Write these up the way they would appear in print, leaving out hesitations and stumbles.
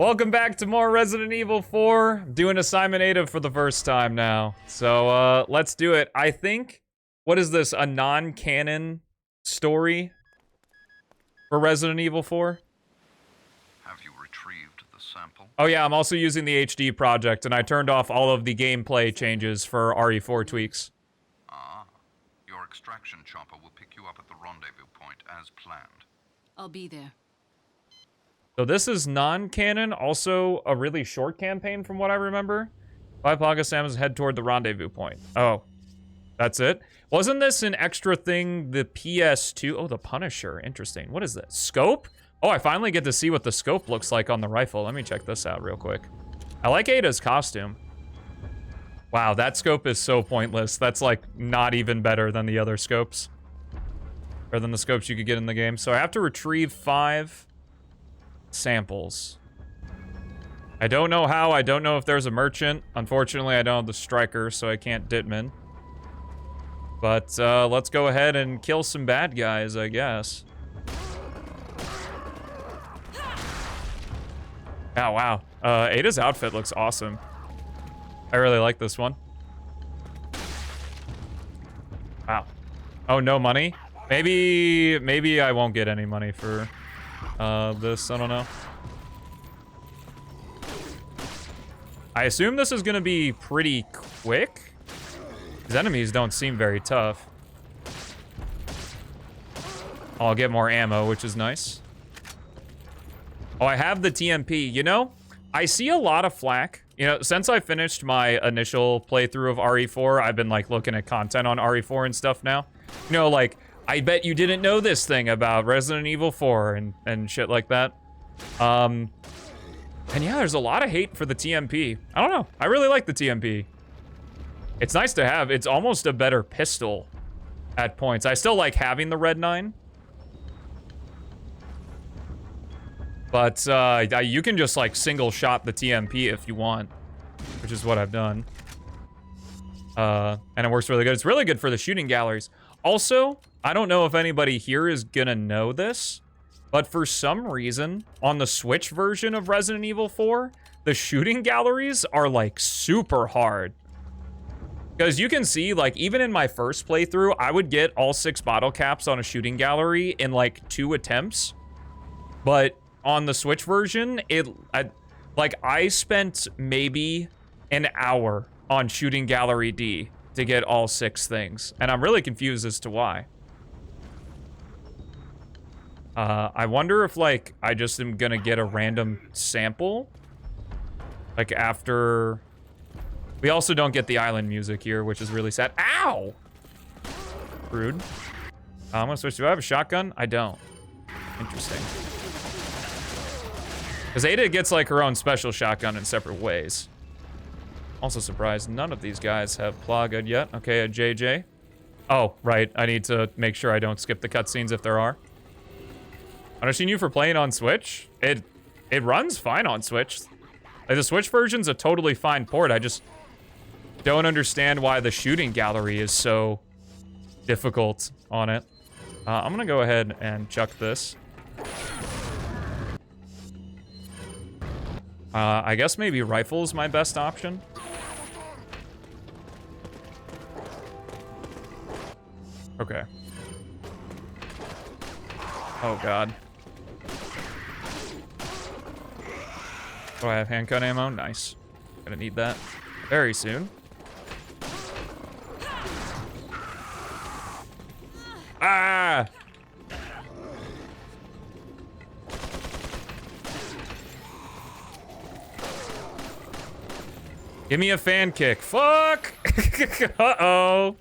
Welcome back to more Resident Evil 4. I'm doing Assignment Ada for the first time now. So, let's do it. I think, what is this, a non-canon story for Resident Evil 4? Have you retrieved the sample? Oh yeah, I'm also using the HD project, and I turned off all of the gameplay changes for RE4 tweaks. Ah, your extraction chopper will pick you up at the rendezvous point as planned. I'll be there. So this is non-canon, also a really short campaign from what I remember. 5 August Samus head toward the rendezvous point. Oh, that's it? Wasn't this an extra thing, the PS2? Oh, the Punisher, interesting. What is this, scope? Oh, I finally get to see what the scope looks like on the rifle. Let me check this out real quick. I like Ada's costume. Wow, that scope is so pointless. That's like not even better than the other scopes. Or than the scopes you could get in the game. So I have to retrieve 5 samples. I don't know how. I don't know if there's a merchant. Unfortunately, I don't have the striker, so I can't Ditman. But let's go ahead and kill some bad guys, I guess. Oh, wow. Ada's outfit looks awesome. I really like this one. Wow. Oh, no money? Maybe I won't get any money for this. I don't know. I assume this is gonna be pretty quick. These enemies don't seem very tough. I'll get more ammo, which is nice. Oh, I have the TMP. You know, I see a lot of flack. You know, since I finished my initial playthrough of RE4, I've been like looking at content on RE4 and stuff now. You know, like, I bet you didn't know this thing about Resident Evil 4 and shit like that. And yeah, there's a lot of hate for the TMP. I don't know. I really like the TMP. It's nice to have. It's almost a better pistol at points. I still like having the Red 9. But you can just like single shot the TMP if you want, which is what I've done. And it works really good. It's really good for the shooting galleries. Also, I don't know if anybody here is gonna know this, but for some reason, on the Switch version of Resident Evil 4, the shooting galleries are like super hard. Because you can see, like, even in my first playthrough, I would get all 6 bottle caps on a shooting gallery in like 2 attempts. But on the Switch version, I spent maybe an hour on shooting gallery D to get all 6 things. And I'm really confused as to why. I wonder if, like, I just am gonna get a random sample. Like, after... We also don't get the island music here, which is really sad. Ow! Rude. I'm gonna switch. Do I have a shotgun? I don't. Interesting. Because Ada gets, like, her own special shotgun in separate ways. Also surprised none of these guys have Plaga yet. Okay, a JJ. Oh, right. I need to make sure I don't skip the cutscenes if there are. I've seen you for playing on Switch. It runs fine on Switch. Like, the Switch version's a totally fine port. I just don't understand why the shooting gallery is so difficult on it. I'm gonna go ahead and chuck this. I guess maybe rifle is my best option. Okay. Oh, God. Do I have handgun ammo? Nice. Gonna need that very soon. Ah! Give me a fan kick. Fuck! Uh-oh.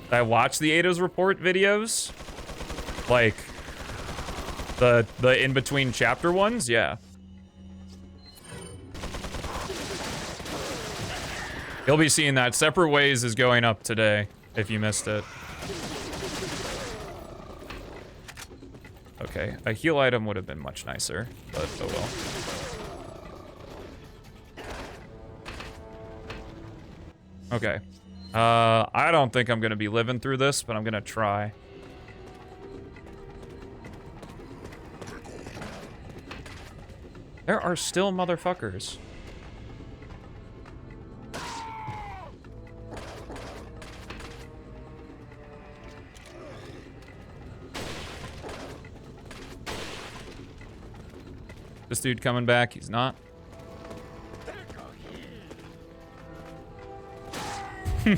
Did I watch the Ada's Report videos? Like, the in-between chapter ones? Yeah. You'll be seeing that. Separate Ways is going up today, if you missed it. Okay, a heal item would have been much nicer, but oh well. Okay. I don't think I'm gonna be living through this, but I'm gonna try. There are still motherfuckers. This dude coming back, he's not. See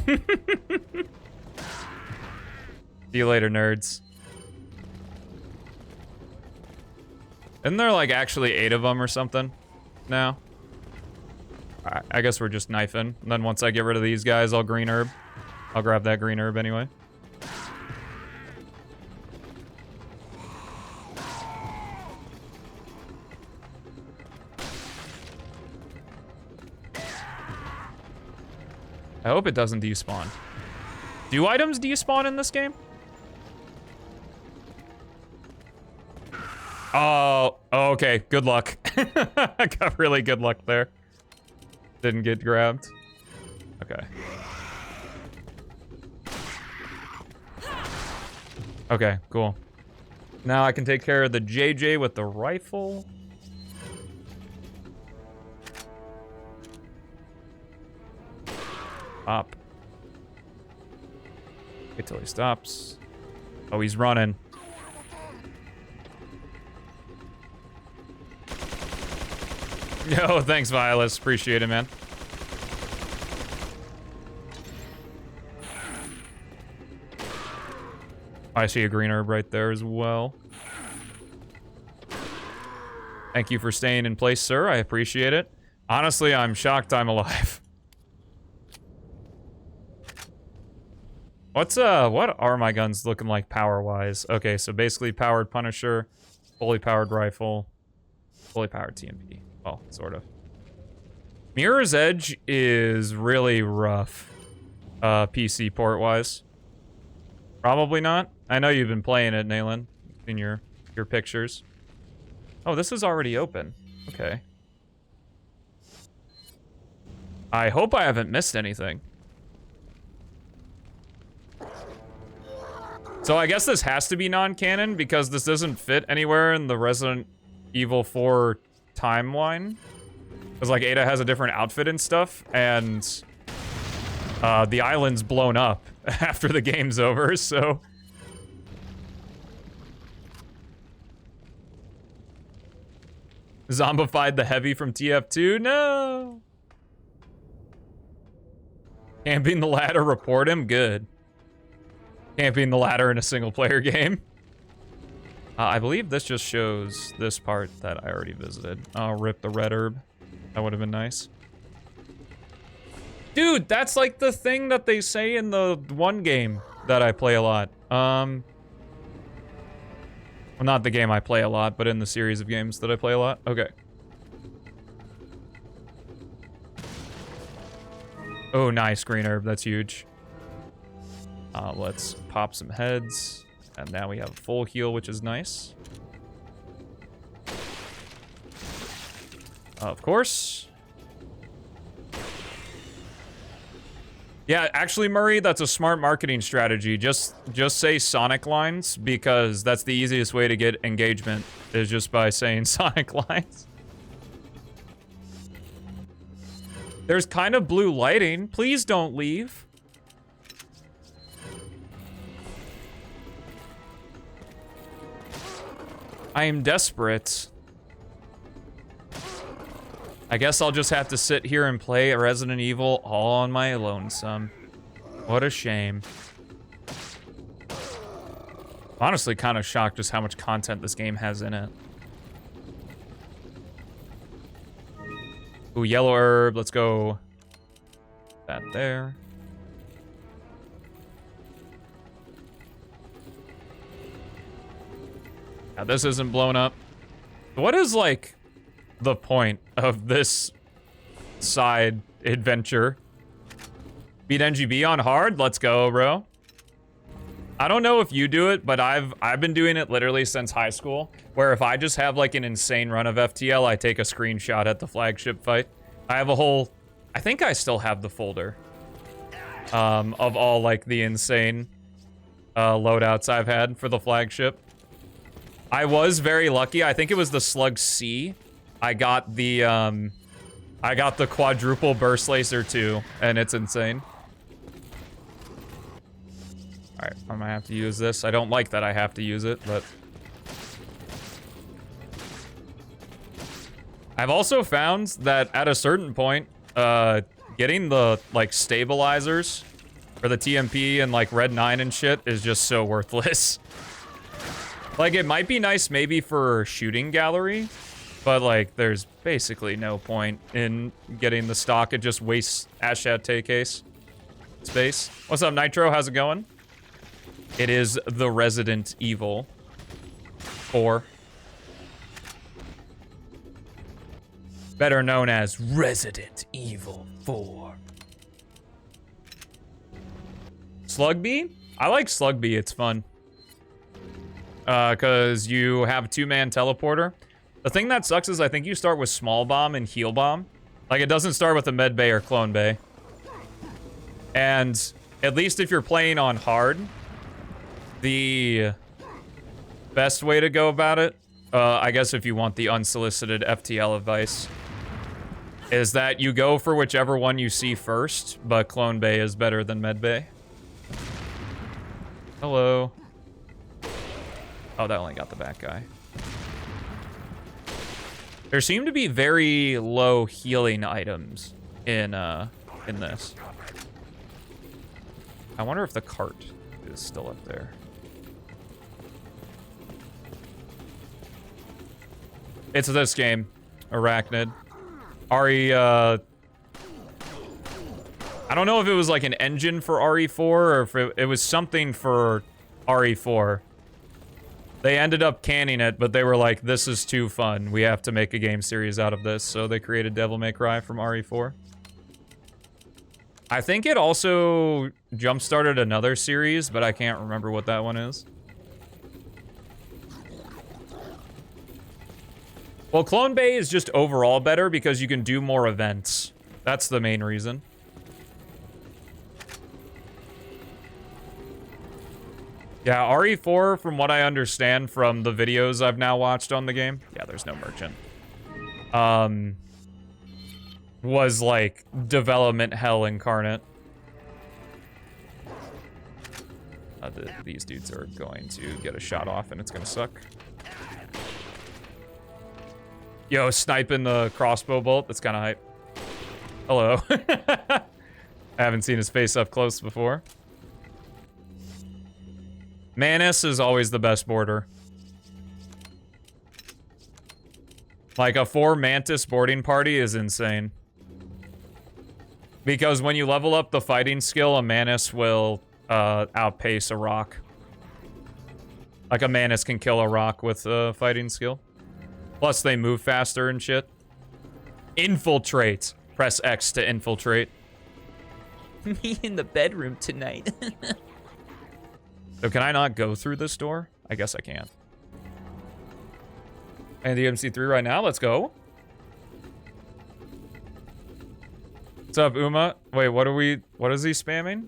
you later, nerds. Isn't there like actually 8 of them or something now? Alright, I guess we're just knifing. And then once I get rid of these guys, I'll green herb. I'll grab that green herb anyway. I hope it doesn't despawn. Do items despawn in this game? Oh, okay. Good luck. I got really good luck there. Didn't get grabbed. Okay. Okay, cool. Now I can take care of the JJ with the rifle. Up. Wait till he stops. Oh, he's running. Yo, thanks, Violus. Appreciate it, man. I see a green herb right there as well. Thank you for staying in place, sir. I appreciate it. Honestly, I'm shocked I'm alive. What are my guns looking like power-wise? Okay, so basically powered Punisher, fully powered rifle, fully powered TMP. Well, sort of. Mirror's Edge is really rough, PC port-wise. Probably not. I know you've been playing it, Nayland, in your pictures. Oh, this is already open. Okay. I hope I haven't missed anything. So I guess this has to be non-canon because this doesn't fit anywhere in the Resident Evil 4 timeline. Because like Ada has a different outfit and stuff, and the island's blown up after the game's over, so... Zombified the Heavy from TF2? No! Camping the ladder, report him? Good. Camping the ladder in a single-player game. I believe this just shows this part that I already visited. I'll rip the red herb. That would have been nice. Dude, that's like the thing that they say in the one game that I play a lot. Well, not the game I play a lot, but in the series of games that I play a lot. Okay. Oh, nice green herb. That's huge. Let's pop some heads. And now we have a full heal, which is nice. Of course. Yeah, actually, Murray, that's a smart marketing strategy. Just say Sonic lines, because that's the easiest way to get engagement, is just by saying Sonic lines. There's kind of blue lighting. Please don't leave. I am desperate. I guess I'll just have to sit here and play Resident Evil all on my lonesome. What a shame. Honestly, kind of shocked just how much content this game has in it. Ooh, yellow herb. Let's go. That there. Now this isn't blown up. What is, like, the point of this side adventure? Beat NGB on hard? Let's go, bro. I don't know if you do it, but I've been doing it literally since high school, where if I just have, like, an insane run of FTL, I take a screenshot at the flagship fight. I have a whole... I think I still have the folder of all, like, the insane loadouts I've had for the flagship. I was very lucky. I think it was the Slug C I got the quadruple burst laser too, and it's insane. All right, I'm gonna have to use this. I don't like that I have to use it, but I've also found that at a certain point, getting the like stabilizers for the TMP and like Red 9 and shit is just so worthless. Like, it might be nice maybe for shooting gallery, but like there's basically no point in getting the stock. It just wastes Ashate case space. What's up, Nitro? How's it going? It is the Resident Evil 4. Better known as Resident Evil 4. Slugby? I like Slugby, it's fun. Because you have a 2-man teleporter. The thing that sucks is I think you start with Small Bomb and Heal Bomb. Like, it doesn't start with a Med Bay or Clone Bay. And at least if you're playing on hard, the best way to go about it, I guess if you want the unsolicited FTL advice, is that you go for whichever one you see first, but Clone Bay is better than Med Bay. Hello. Oh, that only got the back guy. There seem to be very low healing items in this. I wonder if the cart is still up there. It's this game, Arachnid. RE, I don't know if it was like an engine for RE4 or if it was something for RE4. They ended up canning it, but they were like, this is too fun. We have to make a game series out of this. So they created Devil May Cry from RE4. I think it also jump-started another series, but I can't remember what that one is. Well, Clone Bay is just overall better because you can do more events. That's the main reason. Yeah, RE4, from what I understand from the videos I've now watched on the game, yeah, there's no merchant, was like development hell incarnate. These dudes are going to get a shot off and it's gonna suck. Yo, sniping the crossbow bolt, that's kind of hype. Hello. I haven't seen his face up close before. Manus is always the best boarder. Like, a 4 Mantis boarding party is insane. Because when you level up the fighting skill, a Manus will outpace a rock. Like, a Manus can kill a rock with a fighting skill. Plus, they move faster and shit. Infiltrate. Press X to infiltrate. Me in the bedroom tonight. So can I not go through this door? I guess I can. And the MC3 right now, let's go. What's up, Uma? Wait, what is he spamming?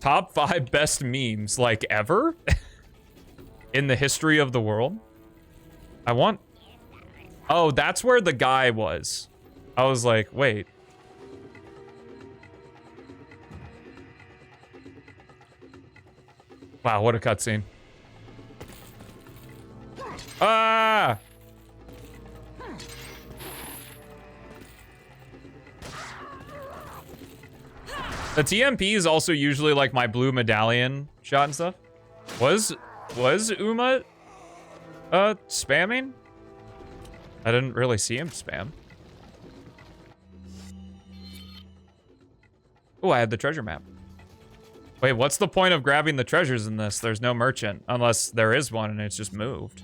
Top 5 best memes, like, ever? In the history of the world? Oh, that's where the guy was. I was like, wait. Wow, what a cutscene. Ah! The TMP is also usually like my blue medallion shot and stuff. Was Uma spamming? I didn't really see him spam. Oh, I had the treasure map. Wait, what's the point of grabbing the treasures in this? There's no merchant, unless there is one and it's just moved.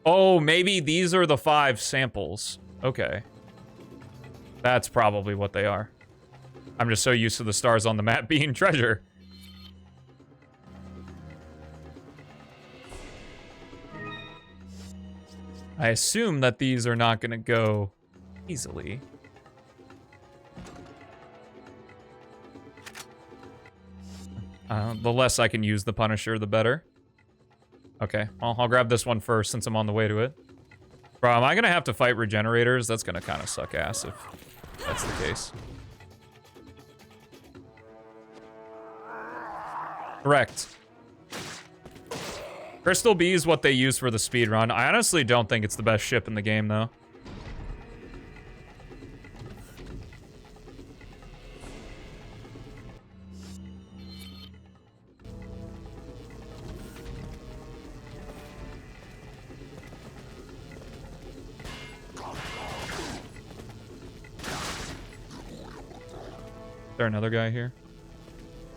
Oh, maybe these are the 5 samples. Okay. That's probably what they are. I'm just so used to the stars on the map being treasure. I assume that these are not gonna go easily. The less I can use the Punisher, the better. Okay, well, I'll grab this one first since I'm on the way to it. Bro, am I gonna have to fight regenerators? That's gonna kind of suck ass if that's the case. Correct. Crystal B is what they use for the speed run. I honestly don't think it's the best ship in the game, though. Is there another guy here?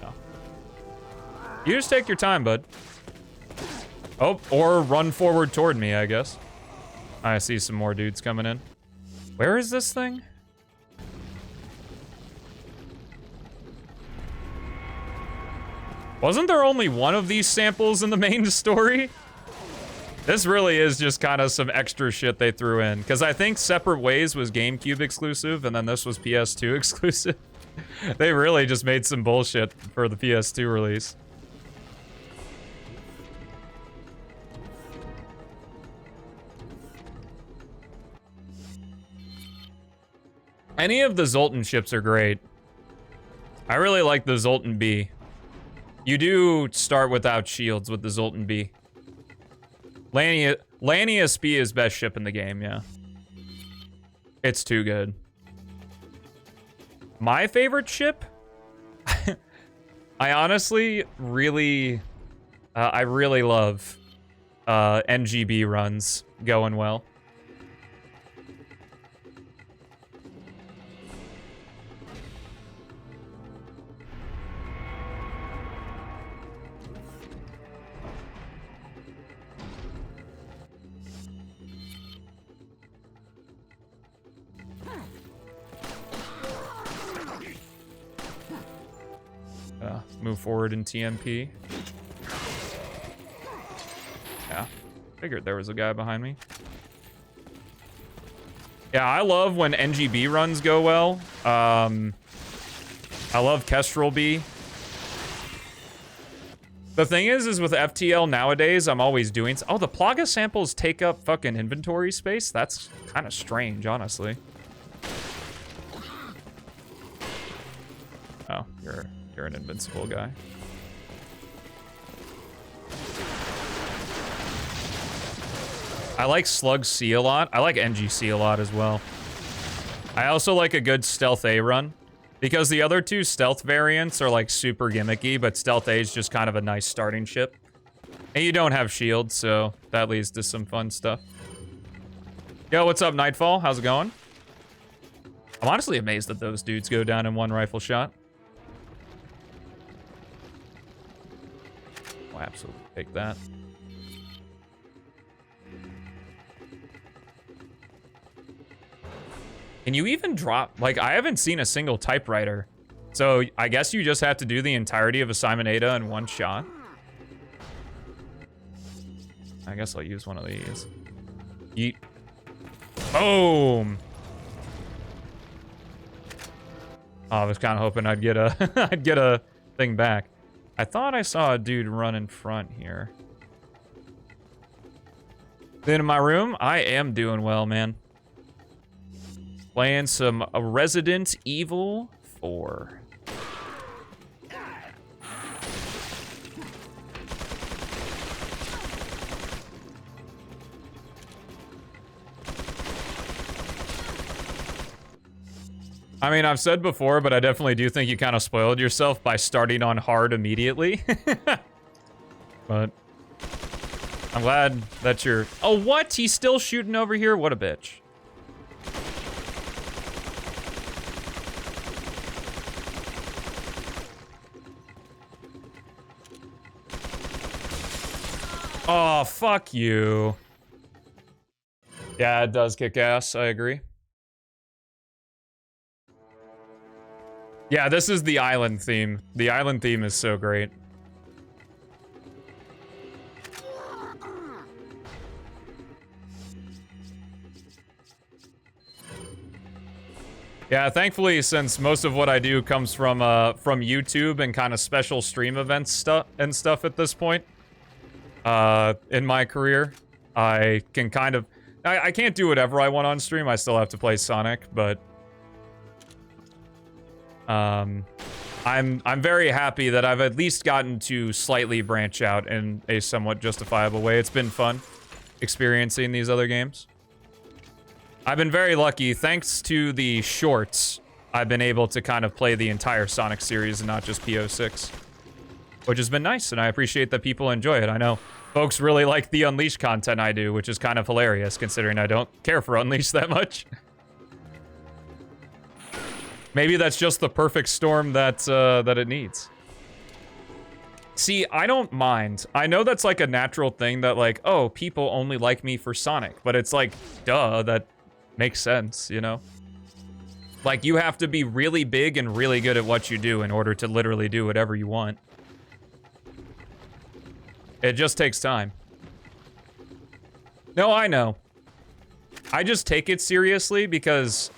No. You just take your time, bud. Oh, or run forward toward me, I guess. I see some more dudes coming in. Where is this thing? Wasn't there only one of these samples in the main story? This really is just kind of some extra shit they threw in. Because I think Separate Ways was GameCube exclusive, and then this was PS2 exclusive. They really just made some bullshit for the PS2 release. Any of the Zoltan ships are great. I really like the Zoltan B. You do start without shields with the Zoltan B. Lanius B is best ship in the game, yeah. It's too good. My favorite ship? I honestly really... I really love NGB runs going well. Move forward in TMP. Yeah, figured there was a guy behind me. Yeah, I love when NGB runs go well. I love Kestrel B. The thing is with FTL nowadays, I'm always doing... Oh, the Plaga samples take up fucking inventory space? That's kind of strange, honestly. Oh, you're an invincible guy. I like Slug C a lot. I like NGC a lot as well. I also like a good Stealth A run. Because the other two stealth variants are like super gimmicky, but Stealth A is just kind of a nice starting ship. And you don't have shields, so that leads to some fun stuff. Yo, what's up, Nightfall? How's it going? I'm honestly amazed that those dudes go down in one rifle shot. I'll absolutely take that. Can you even drop... Like, I haven't seen a single typewriter. So, I guess you just have to do the entirety of a Simon Ada in one shot. I guess I'll use one of these. Yeet. Boom! Oh, I was kind of hoping I'd get a... I'd get a thing back. I thought I saw a dude run in front here. Then in my room, I am doing well, man. Playing some Resident Evil 4. I mean, I've said before, but I definitely do think you kind of spoiled yourself by starting on hard immediately. But I'm glad that you're... Oh, what? He's still shooting over here? What a bitch. Oh, fuck you. Yeah, it does kick ass. I agree. Yeah, this is the island theme. The island theme is so great. Yeah, thankfully, since most of what I do comes from YouTube and kind of special stream events stuff at this point, in my career, I can kind of, I can't do whatever I want on stream. I still have to play Sonic, but I'm very happy that I've at least gotten to slightly branch out in a somewhat justifiable way. It's been fun experiencing these other games. I've been very lucky. Thanks to the shorts, I've been able to kind of play the entire Sonic series and not just PO6, which has been nice, and I appreciate that people enjoy it. I know folks really like the Unleashed content I do, which is kind of hilarious considering I don't care for Unleashed that much. Maybe that's just the perfect storm that it needs. See, I don't mind. I know that's like a natural thing that like, oh, people only like me for Sonic, but it's like, duh, that makes sense, you know? Like, you have to be really big and really good at what you do in order to literally do whatever you want. It just takes time. No, I know. I just take it seriously because,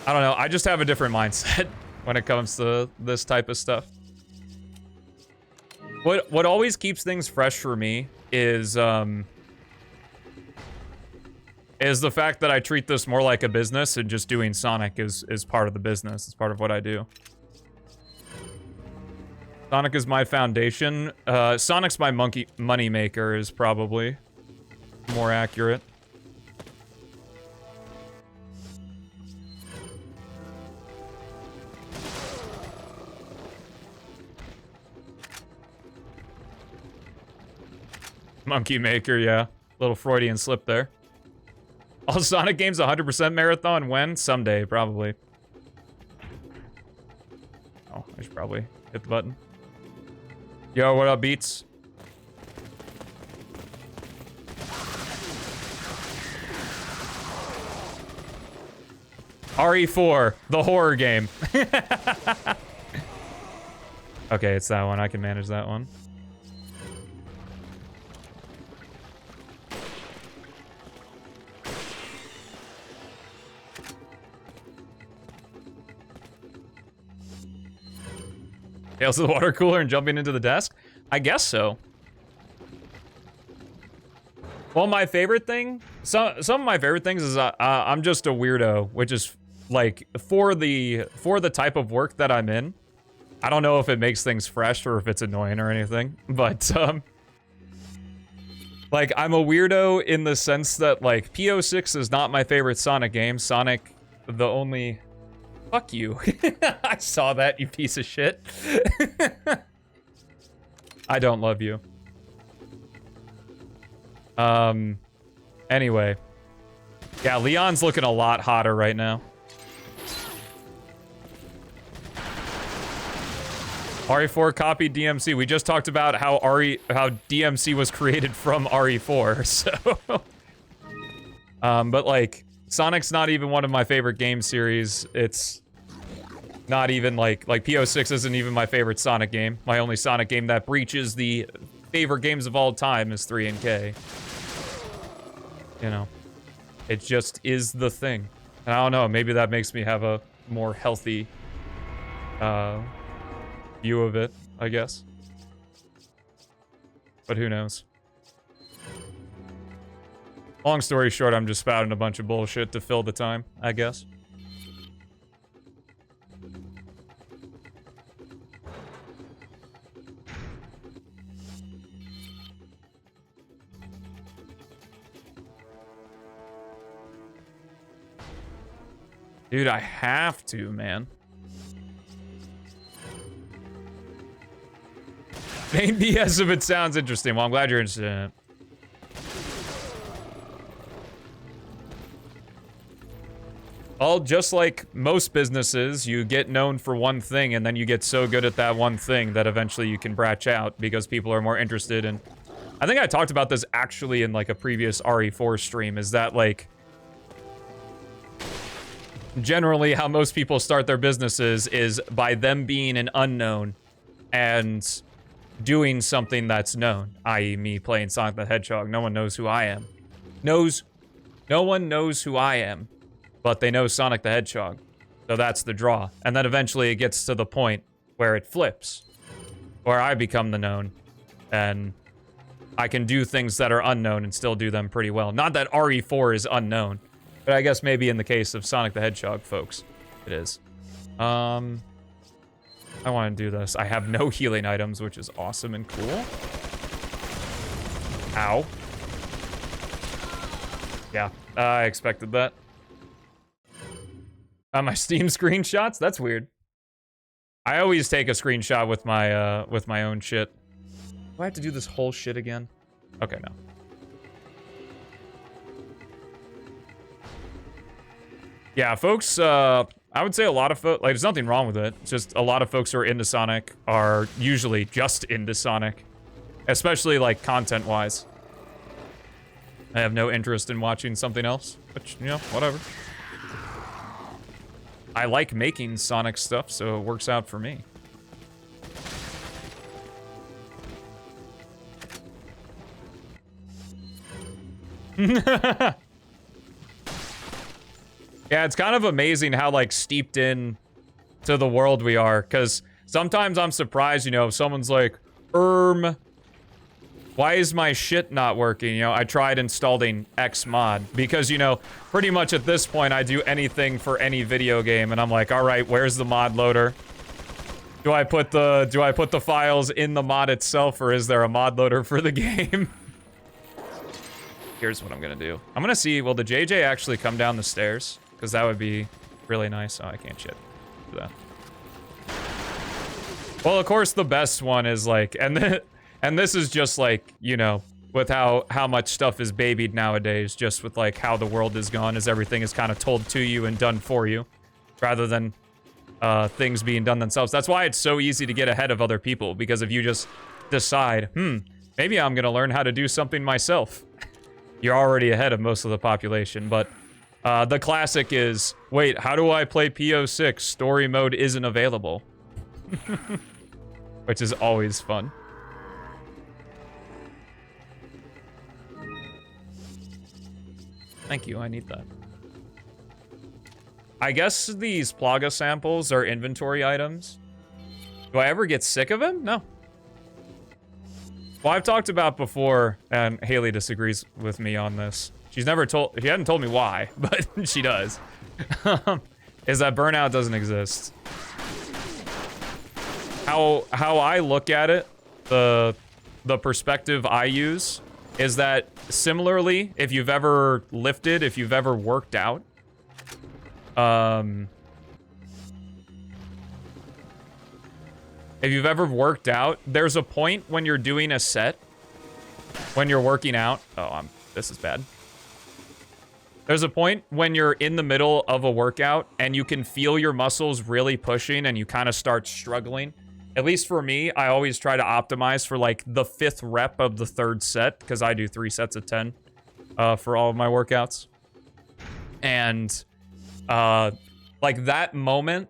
I don't know, I just have a different mindset when it comes to this type of stuff. What always keeps things fresh for me is the fact that I treat this more like a business, and just doing Sonic is part of the business. It's part of what I do. Sonic is my foundation. Sonic's my money maker is probably more accurate. Monkey maker, yeah. Little Freudian slip there. All Sonic games 100% marathon? When? Someday, probably. Oh, I should probably hit the button. Yo, what up, Beats? RE4, the horror game. Okay, it's that one. I can manage that one. Tales to the water cooler and jumping into the desk? I guess so. Well, my favorite thing, some of my favorite things is I'm just a weirdo, which is like for the type of work that I'm in. I don't know if it makes things fresh or if it's annoying or anything, but like I'm a weirdo in the sense that like PO6 is not my favorite Sonic game. Sonic, the only. Fuck you. I saw that, you piece of shit. I don't love you. Anyway. Yeah, Leon's looking a lot hotter right now. RE4 copied DMC. We just talked about how DMC was created from RE4, so... but like... Sonic's not even one of my favorite game series. It's not even like PO6 isn't even my favorite Sonic game. My only Sonic game that breaches the favorite games of all time is 3 and K. You know, it just is the thing. And I don't know, maybe that makes me have a more healthy view of it, I guess. But who knows? Long story short, I'm just spouting a bunch of bullshit to fill the time, I guess. Dude, I have to, man. Main BS if it sounds interesting. Well, I'm glad you're interested in it. Well, just like most businesses, you get known for one thing, and then you get so good at that one thing that eventually you can branch out because people are more interested in... I think I talked about this actually in like a previous RE4 stream, is that like... Generally, how most people start their businesses is by them being an unknown and doing something that's known, i.e. me playing Sonic the Hedgehog. No one knows who I am. No one knows who I am. But they know Sonic the Hedgehog. So that's the draw. And then eventually it gets to the point where it flips. Where I become the known. And I can do things that are unknown and still do them pretty well. Not that RE4 is unknown. But I guess maybe in the case of Sonic the Hedgehog, folks, it is. I want to do this. I have no healing items, which is awesome and cool. Ow. Yeah, I expected that. My Steam screenshots? That's weird. I always take a screenshot with my own shit. Do I have to do this whole shit again? Okay, no. Yeah, folks, I would say a lot of folks, like, there's nothing wrong with it. It's just a lot of folks who are into Sonic are usually just into Sonic. Especially, like, content-wise. I have no interest in watching something else, which, you know, whatever. I like making Sonic stuff, so it works out for me. Yeah, it's kind of amazing how, like, steeped in to the world we are, because sometimes I'm surprised, you know, if someone's like, why is my shit not working? You know, I tried installing X mod, because, you know, pretty much at this point, I do anything for any video game, and I'm like, all right, where's the mod loader? Do I put the files in the mod itself, or is there a mod loader for the game? Here's what I'm gonna do. I'm gonna see, will the JJ actually come down the stairs? Because that would be really nice. Oh, I can't shit. Do that. Well, of course, the best one is like, and this is just like, you know, with how much stuff is babied nowadays, just with like how the world is gone, as everything is kind of told to you and done for you, rather than things being done themselves. That's why it's so easy to get ahead of other people, because if you just decide, maybe I'm gonna learn how to do something myself, you're already ahead of most of the population. But the classic is, wait, how do I play PO6? Story mode isn't available. Which is always fun. Thank you, I need that. I guess these Plaga samples are inventory items. Do I ever get sick of them? No. Well, I've talked about before, and Haley disagrees with me on this. She hadn't told me why, but she does. Is that burnout doesn't exist. How I look at it, the perspective I use, is that similarly, if you've ever lifted, if you've ever worked out, if you've ever worked out, there's a point when you're doing a set, when you're working out. Oh, this is bad. There's a point when you're in the middle of a workout and you can feel your muscles really pushing and you kind of start struggling. At least for me, I always try to optimize for like the 5th rep of the 3rd set, because I do 3 sets of 10 for all of my workouts. And like that moment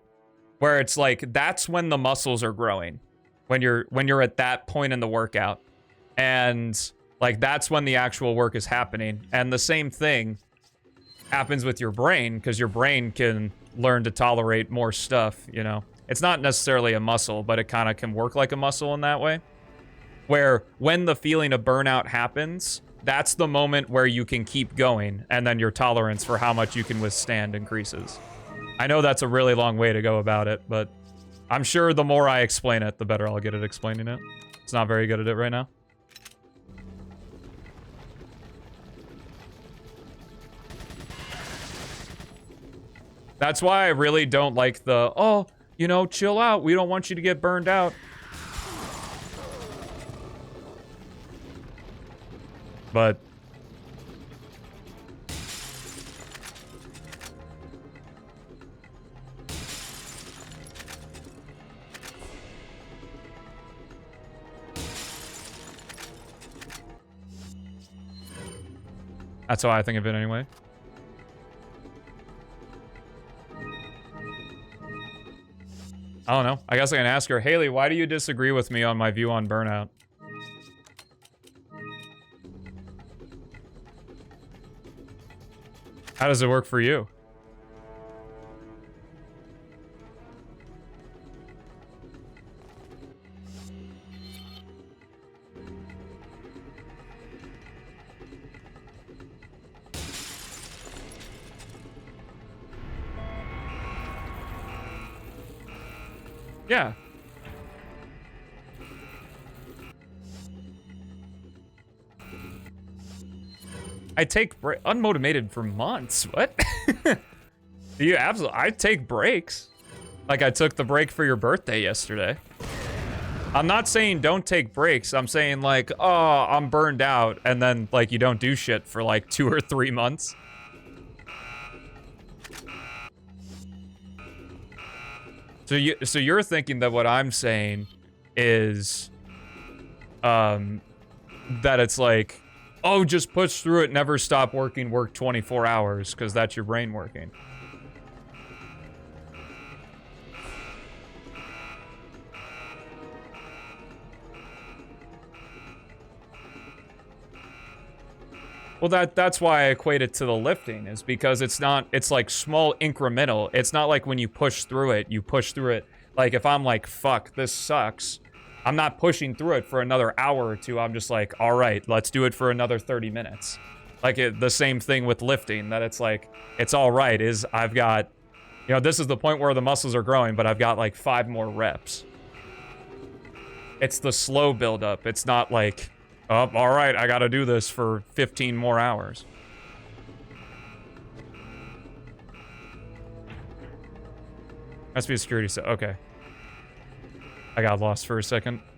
where it's like, that's when the muscles are growing, when you're at that point in the workout. And like, that's when the actual work is happening. And the same thing happens with your brain, because your brain can learn to tolerate more stuff, you know. It's not necessarily a muscle, but it kind of can work like a muscle in that way. Where when the feeling of burnout happens, that's the moment where you can keep going, and then your tolerance for how much you can withstand increases. I know that's a really long way to go about it, but I'm sure the more I explain it, the better I'll get at explaining it. It's not very good at it right now. That's why I really don't like the, oh, you know, chill out. We don't want you to get burned out. But that's how I think of it anyway. I don't know. I guess I can ask her, Haley, why do you disagree with me on my view on burnout? How does it work for you? Yeah. I take unmotivated for months. What? You absolutely. I take breaks. Like I took the break for your birthday yesterday. I'm not saying don't take breaks. I'm saying like, oh, I'm burned out, and then like you don't do shit for like 2 or 3 months. So you're thinking that what I'm saying is, that it's like, oh, just push through it, never stop working, work 24 hours, because that's your brain working. Well, that's why I equate it to the lifting, is because it's like small incremental. It's not like when you push through it. Like if I'm like, fuck, this sucks, I'm not pushing through it for another hour or two. I'm just like, all right, let's do it for another 30 minutes. Like the same thing with lifting, that it's like, it's all right, is I've got, you know, this is the point where the muscles are growing, but I've got like 5 more reps. It's the slow buildup. It's not like, oh, all right, I gotta do this for 15 more hours. Must be a security set. Okay. I got lost for a second. Go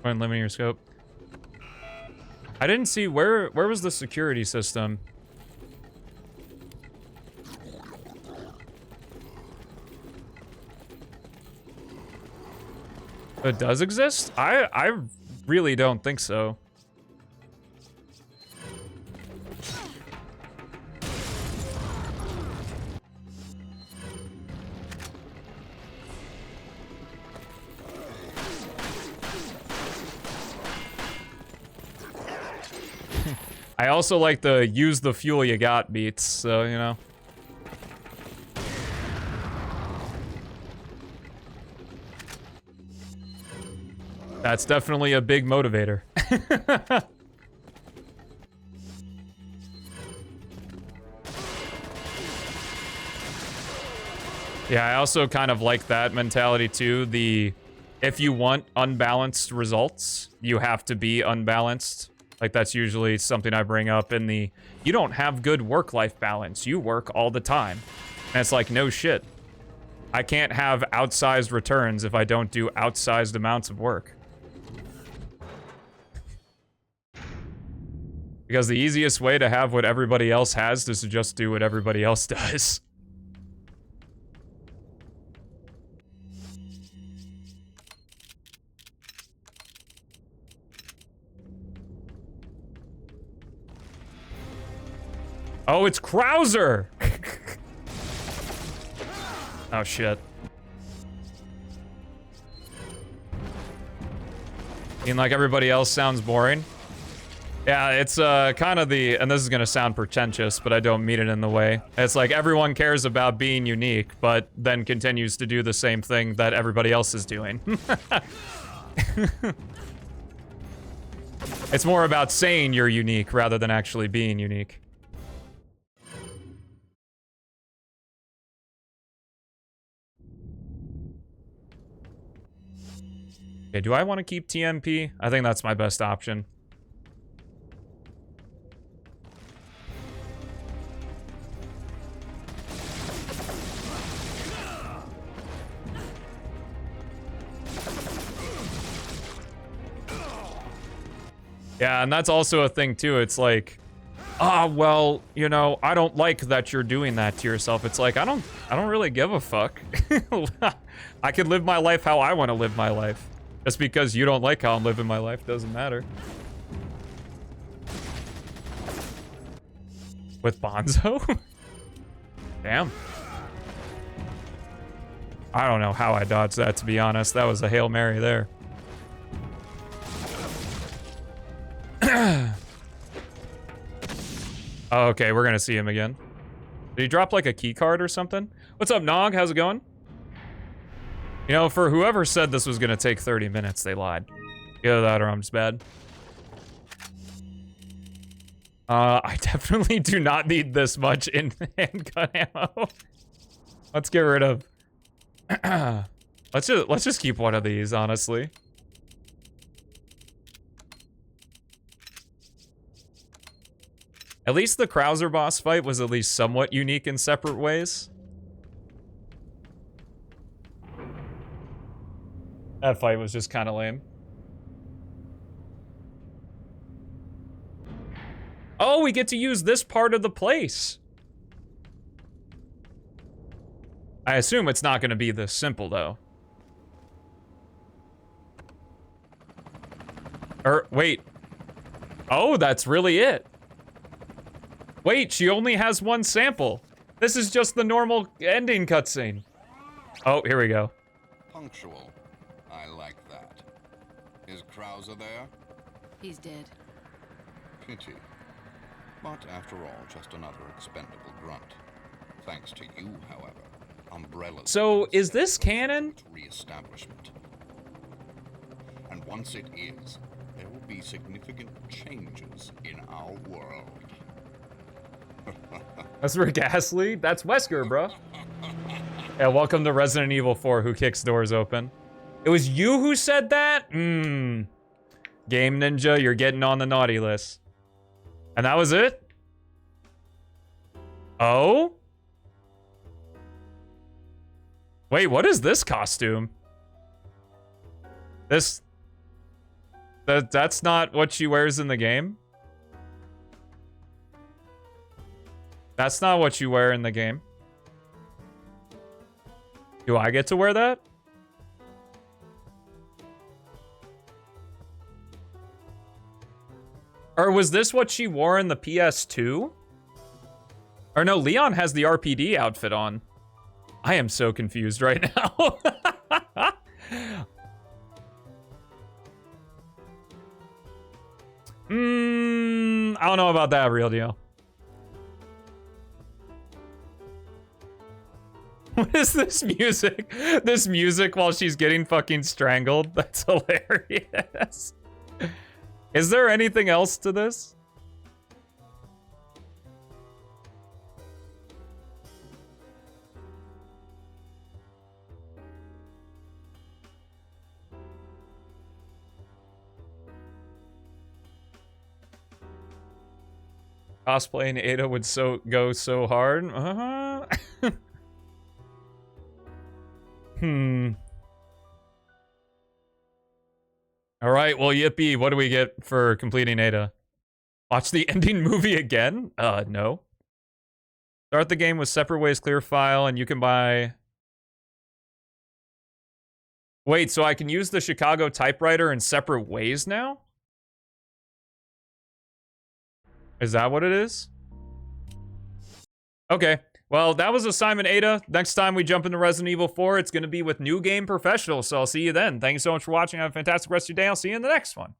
ahead and limit your scope. I didn't see where was the security system? It does exist? I really don't think so. I also like the use the fuel you got beats, so, you know. That's definitely a big motivator. Yeah, I also kind of like that mentality too. If you want unbalanced results, you have to be unbalanced. Like that's usually something I bring up in the, you don't have good work-life balance. You work all the time. And it's like, no shit. I can't have outsized returns if I don't do outsized amounts of work. Because the easiest way to have what everybody else has is to just do what everybody else does. Oh, it's Krauser! Oh, shit. Being like everybody else sounds boring. Yeah, it's kind of the, and this is gonna sound pretentious, but I don't mean it in the way. It's like everyone cares about being unique, but then continues to do the same thing that everybody else is doing. It's more about saying you're unique rather than actually being unique. Okay, do I want to keep TMP? I think that's my best option. Yeah, and that's also a thing too. It's like, well, you know, I don't like that you're doing that to yourself. It's like, I don't really give a fuck. I can live my life how I want to live my life. Just because you don't like how I'm living my life doesn't matter. With Bonzo? Damn. I don't know how I dodged that, to be honest. That was a Hail Mary there. Oh, okay, we're gonna see him again. Did he drop like a key card or something? What's up, Nog? How's it going? You know, for whoever said this was gonna take 30 minutes, they lied. Either that or I'm just bad. I definitely do not need this much in handgun ammo. Let's get rid of... let's just keep one of these, honestly. At least the Krauser boss fight was at least somewhat unique in separate ways. That fight was just kind of lame. Oh, we get to use this part of the place. I assume it's not going to be this simple, though. Wait. Oh, that's really it. Wait, she only has one sample. This is just the normal ending cutscene. Oh, here we go. Punctual. I like that. Is Krauser there? He's dead. Pity. But after all, just another expendable grunt. Thanks to you, however, Umbrella. So, is this canon? Reestablishment. And once it is, there will be significant changes in our world. That's Rick Astley. That's Wesker, bro. Yeah, welcome to Resident Evil 4, who kicks doors open. It was you who said that? Game Ninja, you're getting on the naughty list. And that was it? Oh? Wait, what is this costume? That's not what she wears in the game? That's not what you wear in the game. Do I get to wear that? Or was this what she wore in the PS2? Or no, Leon has the RPD outfit on. I am so confused right now. I don't know about that, real deal. What is this music? This music while she's getting fucking strangled? That's hilarious. Is there anything else to this? Cosplaying Ada would go so hard. All right, well, yippee. What do we get for completing Ada? Watch the ending movie again? No. Start the game with separate ways clear file, and you can buy... Wait, so I can use the Chicago typewriter in separate ways now? Is that what it is? Okay. Well, that was Assignment Ada. Next time we jump into Resident Evil 4, it's going to be with New Game Professional, so I'll see you then. Thank you so much for watching. Have a fantastic rest of your day. I'll see you in the next one.